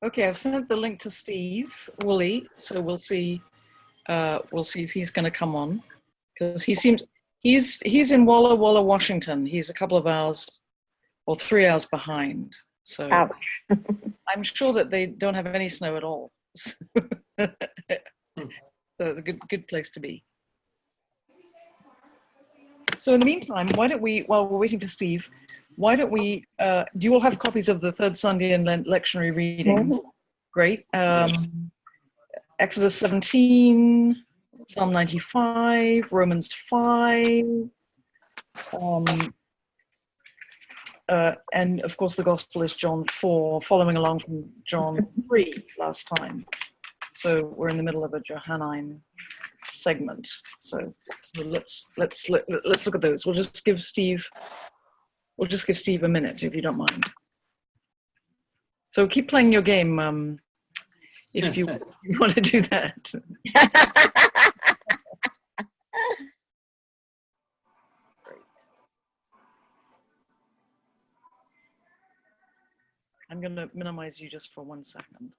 Okay, I've sent the link to Steve Woolley, so we'll see if he's going to come on, because he's in Walla Walla, Washington. He's a couple of hours or 3 hours behind. So Ouch. I'm sure that they don't have any snow at all. So it's a good place to be. So in the meantime, why don't we, while we're waiting for Steve, why don't we, do you all have copies of the third Sunday in lectionary readings? Mm-hmm. Great. Exodus 17, Psalm 95, Romans 5, and of course the gospel is John 4, following along from John 3 last time. So we're in the middle of a Johannine segment. So let's look at those. We'll just give Steve a minute, if you don't mind. So keep playing your game if you want to do that. Great. I'm going to minimize you just for 1 second.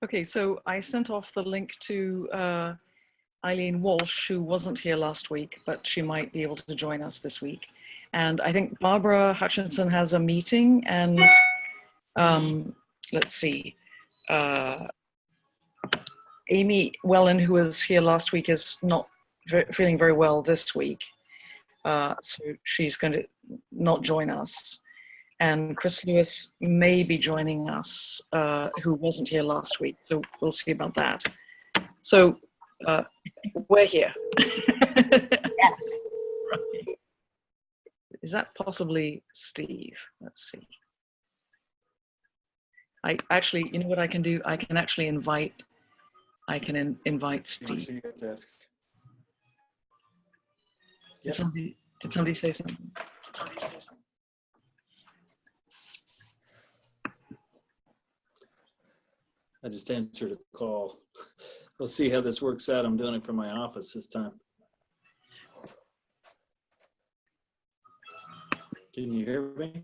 Okay, so I sent off the link to Eileen Walsh, who wasn't here last week, but she might be able to join us this week. And I think Barbara Hutchinson has a meeting, and let's see, Amy Wellen, who was here last week, is not feeling very well this week. So she's going to not join us. And Chris Lewis may be joining us, who wasn't here last week. So we'll see about that. So we're here. Yes. Right. Is that possibly Steve? Let's see. I actually, you know what I can do? I can actually invite Steve. Did somebody say something? I just answered a call. We'll see how this works out. I'm doing it from my office this time. Can you hear me?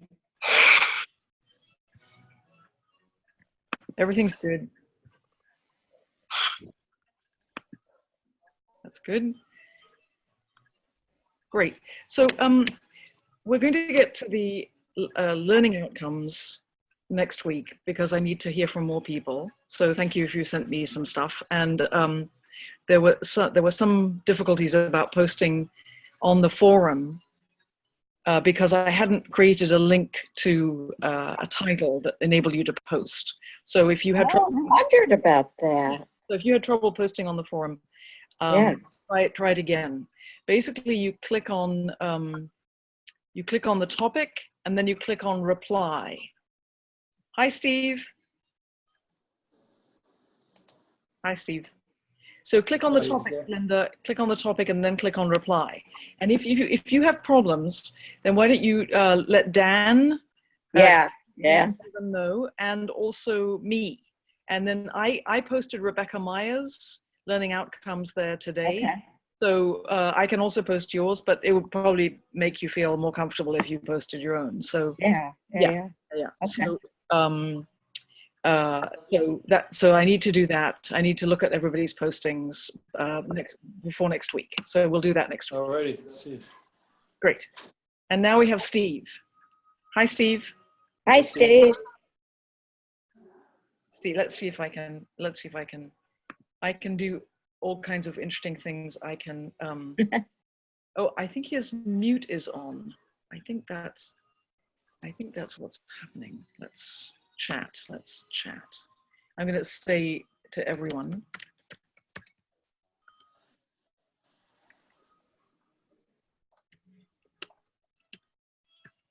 Everything's good. That's good. Great. So we're going to get to the learning outcomes next week, because I need to hear from more people. So thank you if you sent me some stuff. And there were some difficulties about posting on the forum because I hadn't created a link to a title that enabled you to post. So if you had trouble, I wondered about that. So if you had trouble posting on the forum, Yes. try it again. Basically, you click on the topic, and then you click on reply. Hi, Steve. Hi, Steve. So click on the Oh, topic, exactly. Linda, click on the topic and then click on reply. And if you have problems, then why don't you let Dan Yeah, Dan yeah. let them know, and also me. And then I posted Rebecca Meyer's learning outcomes there today. Okay. So I can also post yours, but it would probably make you feel more comfortable if you posted your own. So Yeah, yeah, yeah, yeah. yeah. Okay. So I need to do that. I need to look at everybody's postings before next week. So we'll do that next week. Alrighty. See. Great. And now we have Steve. Hi, Steve. Hi, Steve. Steve, let's see if I can I can do all kinds of interesting things. I can oh, I think his mute is on. I think that's what's happening. Let's chat. I'm going to say to everyone,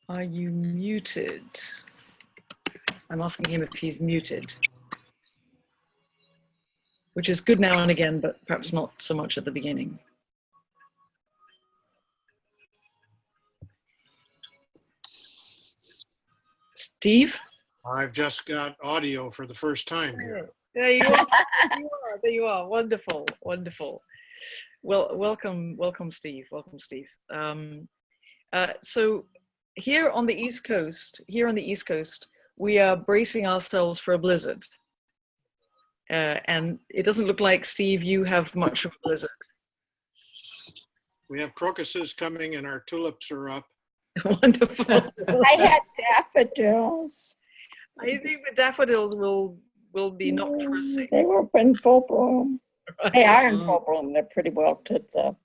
are you muted? I'm asking him if he's muted, which is good now and again, but perhaps not so much at the beginning. Steve? I've just got audio for the first time here. There you are. There you are. Wonderful. Well, welcome, Steve. Welcome, Steve. So here on the East Coast, we are bracing ourselves for a blizzard. And it doesn't look like, Steve, you have much of a blizzard. We have crocuses coming and our tulips are up. Wonderful. I had daffodils. I think the daffodils will be knocked for a six. They were in full bloom. Right. They are in full bloom. They're pretty well took up.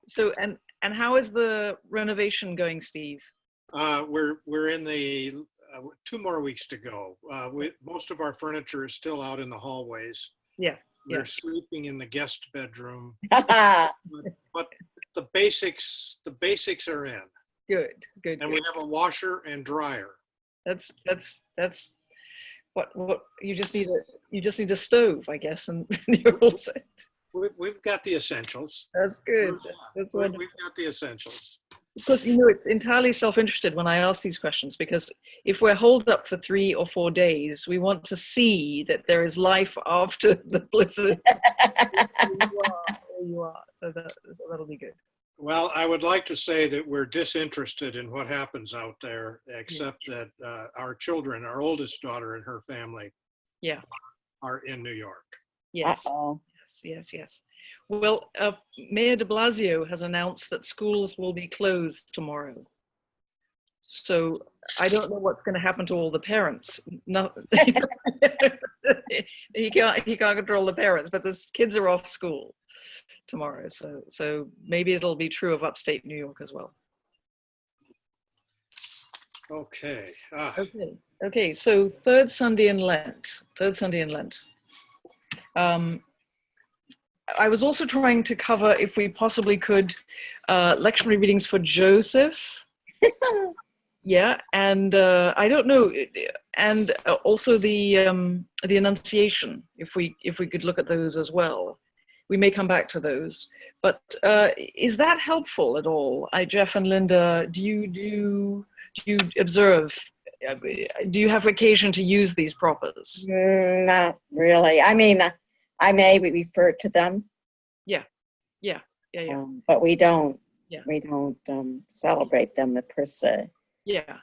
So, and how is the renovation going, Steve? We're in the 2 more weeks to go. Most of our furniture is still out in the hallways. Yeah. We're sleeping in the guest bedroom, Yeah. but the basics are in. Good. And we have a washer and dryer. That's what you just need a stove, I guess, and you're all set. We've got the essentials. That's good. That's wonderful. We've got the essentials. Of course, it's entirely self-interested when I ask these questions, because if we're holed up for 3 or 4 days, we want to see that there is life after the blizzard. There you are. So that'll be good. Well, I would like to say that we're disinterested in what happens out there, except that our children, our oldest daughter and her family, are in New York. Yes. Uh-oh. Yes. Well, Mayor de Blasio has announced that schools will be closed tomorrow. So I don't know what's going to happen to all the parents. No, he can't control the parents, but the kids are off school tomorrow. So maybe it'll be true of upstate New York as well. Okay. Okay. So third Sunday in Lent. I was also trying to cover, if we possibly could, lectionary readings for Joseph. Yeah, and I don't know, and also the Annunciation. If we could look at those as well, we may come back to those. But is that helpful at all? Jeff and Linda, do you observe? Do you have occasion to use these propers? Not really. I mean, I may refer to them. Yeah. But we don't. Yeah. We don't celebrate them per se. Yeah.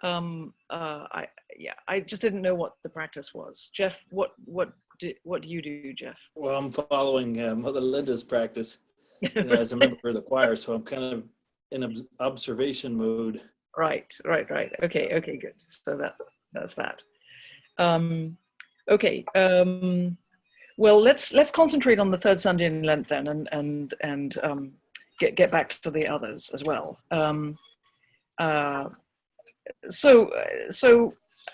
I just didn't know what the practice was. Jeff, what do you do, Jeff? Well, I'm following Mother Linda's practice as a member of the choir, so I'm kind of in observation mode. Right. Okay, good. So that's that. Okay. Well, let's concentrate on the third Sunday in Lent then, and get back to the others as well. So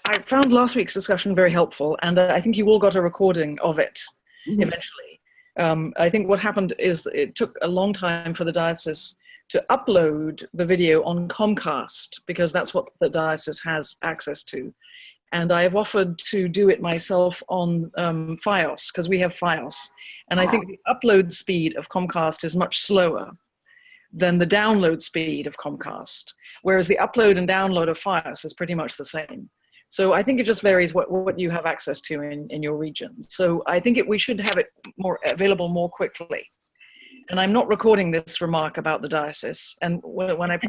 I found last week's discussion very helpful, and I think you all got a recording of it eventually. I think what happened is that it took a long time for the diocese to upload the video on Comcast, because that's what the diocese has access to. And I've offered to do it myself on Fios, because we have Fios. And I think the upload speed of Comcast is much slower than the download speed of Comcast, whereas the upload and download of Fios is pretty much the same. So I think it just varies what you have access to in your region. So I think we should have it more available more quickly. And I'm not recording this remark about the diocese. And when I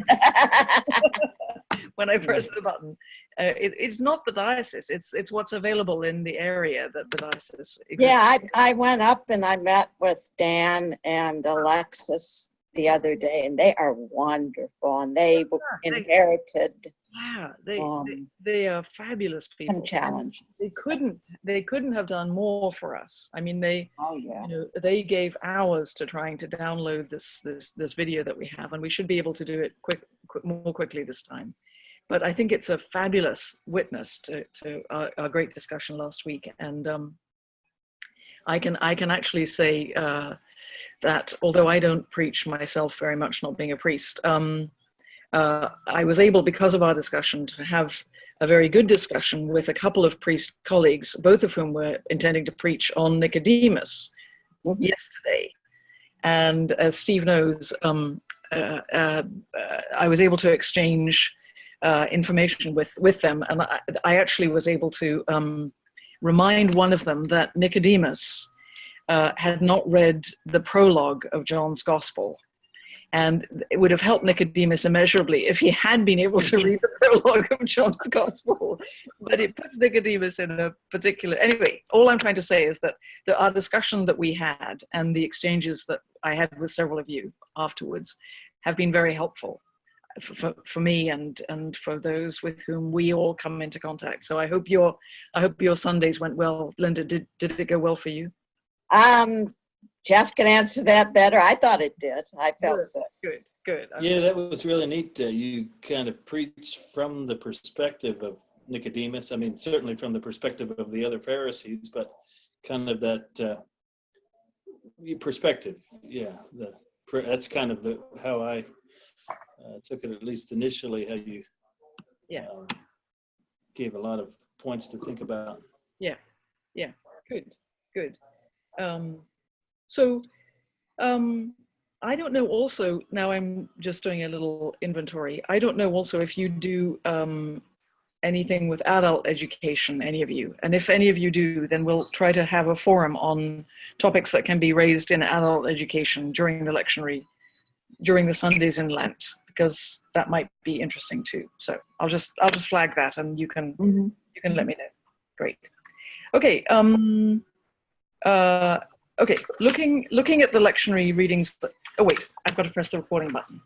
when I press the button, it's not the diocese. It's what's available in the area that the diocese exists. Yeah, I went up and I met with Dan and Alexis the other day, and they are wonderful. And they inherited. Yeah, they are fabulous people. Some challenges. They couldn't have done more for us. I mean, they they gave hours to trying to download this video that we have, and we should be able to do it more quickly this time. But I think it's a fabulous witness to our great discussion last week, and I can actually say that although I don't preach myself very much, not being a priest. I was able, because of our discussion, to have a very good discussion with a couple of priest colleagues, both of whom were intending to preach on Nicodemus yesterday. And as Steve knows, I was able to exchange information with them. And I actually was able to remind one of them that Nicodemus had not read the prologue of John's Gospel. And it would have helped Nicodemus immeasurably if he had been able to read the prologue of John's Gospel. But it puts Nicodemus in a particular... Anyway, all I'm trying to say is that our discussion that we had and the exchanges that I had with several of you afterwards have been very helpful for me and for those with whom we all come into contact. So I hope your Sundays went well. Linda, did it go well for you? Jeff can answer that better. I thought it did. I felt good. Good. Yeah, that was really neat. You kind of preached from the perspective of Nicodemus. I mean, certainly from the perspective of the other Pharisees, but kind of that perspective. Yeah, that's kind of how I took it, at least initially. How you gave a lot of points to think about. Yeah. Good. So I don't know also, now I'm just doing a little inventory. I don't know also if you do anything with adult education, any of you. And if any of you do, then we'll try to have a forum on topics that can be raised in adult education during the lectionary, during the Sundays in Lent, because that might be interesting too. So I'll just flag that, and you can let me know. Great. Okay. Okay, looking at the lectionary readings. Oh wait, I've got to press the recording button.